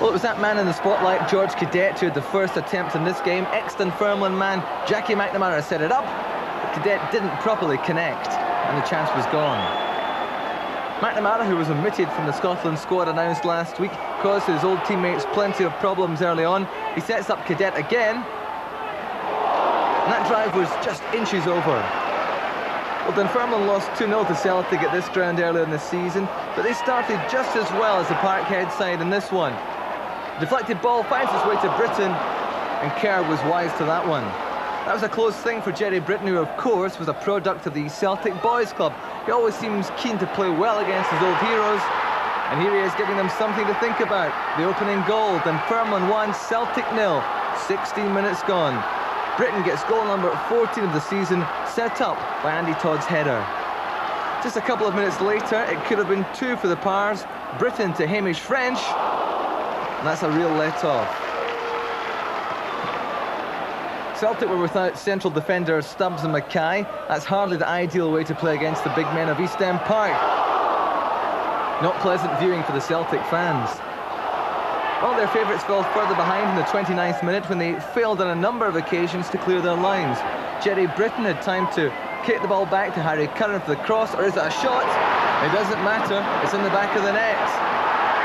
Well, it was that man in the spotlight, George Cadet, who had the first attempt in this game. Ex-Dunfermline man Jackie McNamara set it up, but Cadet didn't properly connect, and the chance was gone. McNamara, who was omitted from the Scotland squad announced last week, caused his old teammates plenty of problems early on. He sets up Cadet again, and that drive was just inches over. Well, Dunfermline lost 2-0 to Celtic at this ground earlier in the season, but they started just as well as the Parkhead side in this one. Deflected ball finds its way to Britton, and Kerr was wise to that one. That was a close thing for Jerry Britton, who of course was a product of the Celtic Boys Club. He always seems keen to play well against his old heroes, and here he is giving them something to think about. The opening goal, Dunfermline 1, Celtic 0, 16 minutes gone. Britton gets goal number 14 of the season, set up by Andy Todd's header. Just a couple of minutes later, it could have been 2 for the Pars. Britton to Hamish French, and that's a real let-off. Celtic were without central defenders Stubbs and Mackay. That's hardly the ideal way to play against the big men of East End Park. Not pleasant viewing for the Celtic fans. Well, their favourites fell further behind in the 29th minute when they failed on a number of occasions to clear their lines. Jerry Britton had time to kick the ball back to Harry Curran for the cross, or is it a shot? It doesn't matter, it's in the back of the net.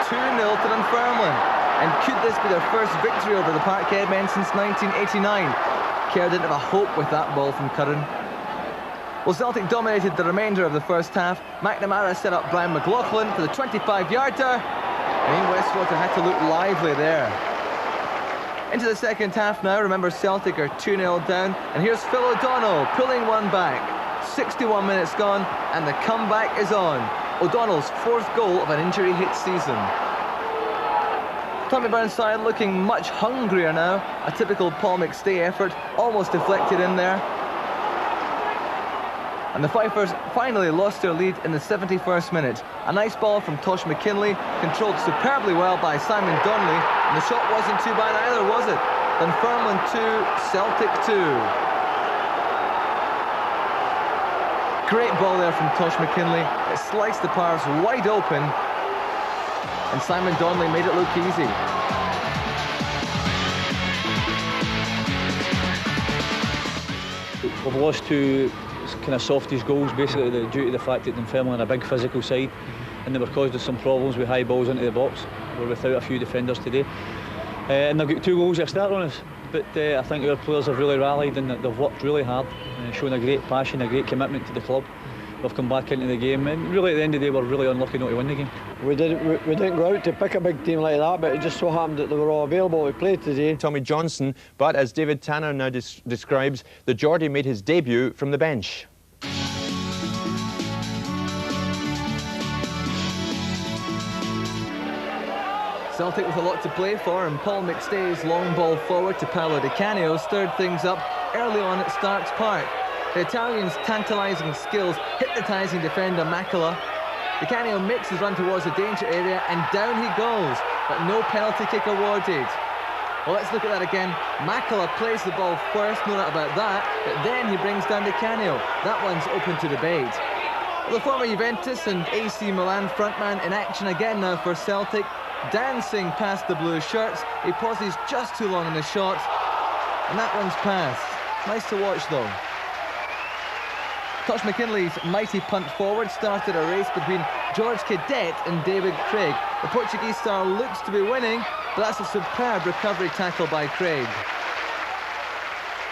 2-0 to Dunfermline. And could this be their first victory over the Parkhead men since 1989? Kerr didn't have a hope with that ball from Curran. Well, Celtic dominated the remainder of the first half. McNamara set up Brian McLaughlin for the 25-yarder. And Ian Westwater had to look lively there. Into the second half now. Remember, Celtic are 2-0 down. And here's Phil O'Donnell pulling one back. 61 minutes gone, and the comeback is on. O'Donnell's 4th goal of an injury-hit season. Tommy Burnside looking much hungrier now. A typical Paul McStay effort, almost deflected in there. And the Fifers finally lost their lead in the 71st minute. A nice ball from Tosh McKinley, controlled superbly well by Simon Donnelly, and the shot wasn't too bad either, was it? Dunfermline 2, Celtic 2. Great ball there from Tosh McKinley. It sliced the Pars wide open, and Simon Donnelly made it look easy. We've lost 2 kind of softies goals, basically due to the fact that Dunfermline are a big physical side, and they were causing us some problems with high balls into the box. We're without a few defenders today, and they've got 2 goals to start on us. But I think our players have really rallied, and they've worked really hard, shown a great passion, a great commitment to the club. We've come back into the game, and really at the end of the day we're really unlucky not to win the game. We didn't go out to pick a big team like that, but it just so happened that they were all available to play today. Tommy Johnson, but as David Tanner now describes, the Geordie made his debut from the bench. Celtic with a lot to play for, and Paul McStay's long ball forward to Paolo Di Canio stirred things up early on at Starks Park. The Italian's tantalising skills, hypnotising defender Makela. Di Canio makes his run towards the danger area, and down he goes, but no penalty kick awarded. Well, let's look at that again. Makela plays the ball first, no doubt about that, but then he brings down Di Canio. That one's open to debate. Well, the former Juventus and AC Milan frontman in action again now for Celtic, dancing past the blue shirts. He pauses just too long in the shot, and that one's passed. Nice to watch though. Tosh McKinley's mighty punt forward started a race between George Cadet and David Craig. The Portuguese star looks to be winning, but that's a superb recovery tackle by Craig.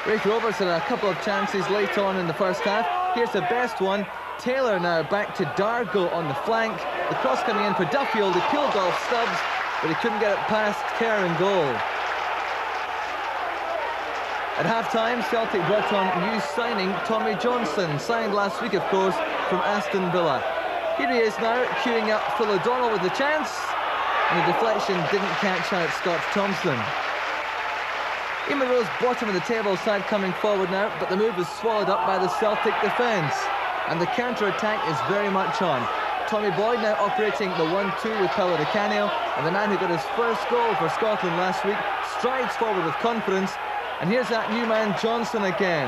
Raith Rovers had a couple of chances late on in the first half. Here's the best one. Taylor now back to Dargo on the flank. The cross coming in for Duffield. He peeled off Stubbs, but he couldn't get it past Kerr in goal. At half-time, Celtic brought on new signing Tommy Johnson, signed last week, of course, from Aston Villa. Here he is now, queuing up Phil O'Donnell with the chance, and the deflection didn't catch out Scott Thompson. Ian Monroe's bottom of the table side coming forward now, but the move is swallowed up by the Celtic defence, and the counter-attack is very much on. Tommy Boyd now operating the 1-2 with Paolo Di Canio, and the man who got his first goal for Scotland last week strides forward with confidence. And here's that new man, Johnson, again.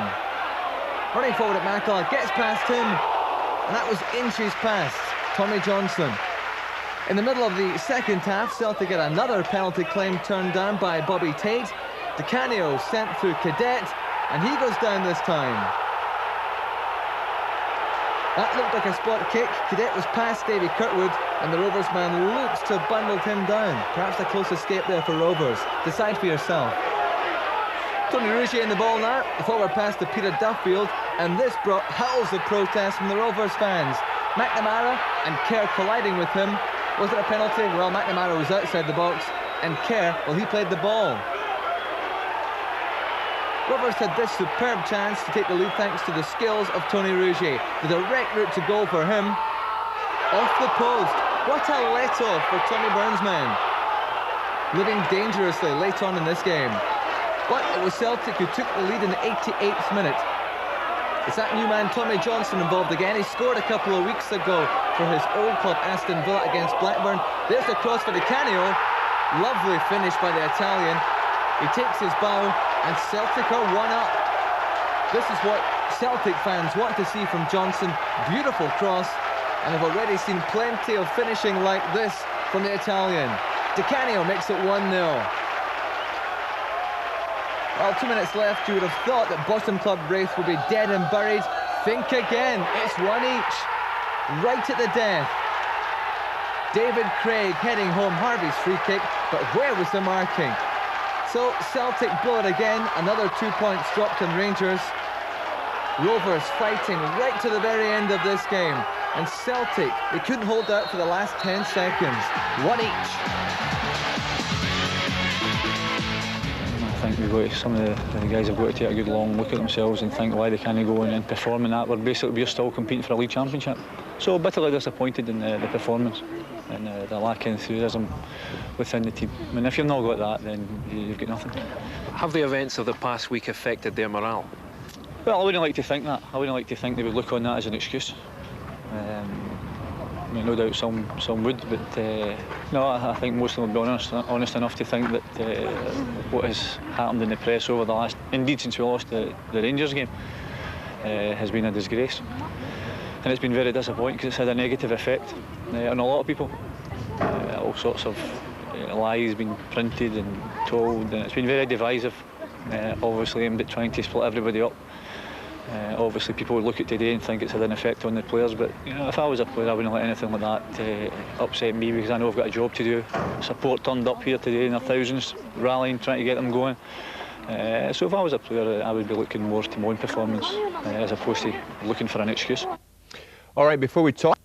Running forward at Makela, gets past him, and that was inches past Tommy Johnson. In the middle of the second half, Celtic had another penalty claim turned down by Bobby Tate. Di Canio sent through Cadet, and he goes down this time. That looked like a spot kick. Cadet was past Davy Kirkwood, and the Rovers man looks to have bundled him down. Perhaps a close escape there for Rovers. Decide for yourself. Tony Rougier in the ball now. The forward pass to Peter Duffield, and this brought howls of protest from the Rovers fans. McNamara and Kerr colliding with him. Was it a penalty? Well, McNamara was outside the box, and Kerr, well, he played the ball. Rovers had this superb chance to take the lead thanks to the skills of Tony Rougier. The direct route to goal for him. Off the post. What a let-off for Tommy Burns' men. Living dangerously late on in this game. But it was Celtic who took the lead in the 88th minute. It's that new man Tommy Johnson involved again. He scored a couple of weeks ago for his old club Aston Villa against Blackburn. There's the cross for Di Canio. Lovely finish by the Italian. He takes his bow, and Celtic are one up. This is what Celtic fans want to see from Johnson. Beautiful cross, and have already seen plenty of finishing like this from the Italian. Di Canio makes it 1-0. Well, 2 minutes left. You would have thought that bottom club Raith would be dead and buried. Think again. It's one each. Right at the death. David Craig heading home Harvey's free kick, but where was the marking? So Celtic blow it again. Another 2 points dropped on Rangers. Rovers fighting right to the very end of this game. And Celtic, they couldn't hold out for the last 10 seconds. One each. I think some of the guys have got to take a good long look at themselves and think why they can't go in and perform in that. We're still competing for a league championship. So bitterly disappointed in the performance and the lack of enthusiasm within the team. I mean, if you've not got that, then you've got nothing. Have the events of the past week affected their morale? Well, I wouldn't like to think that. I wouldn't like to think they would look on that as an excuse. I mean, no doubt some would, but no, I think most of them will be honest enough to think that what has happened in the press over the last, indeed since we lost the Rangers game, has been a disgrace. And it's been very disappointing because it's had a negative effect on a lot of people. All sorts of lies being printed and told, and it's been very divisive, obviously aimed at trying to split everybody up. Obviously people would look at today and think it's had an effect on the players, but you know, if I was a player I wouldn't let anything like that upset me, because I know I've got a job to do. Support turned up here today in their thousands, rallying, trying to get them going. So if I was a player I would be looking more to my own performance as opposed to looking for an excuse. All right, before we talk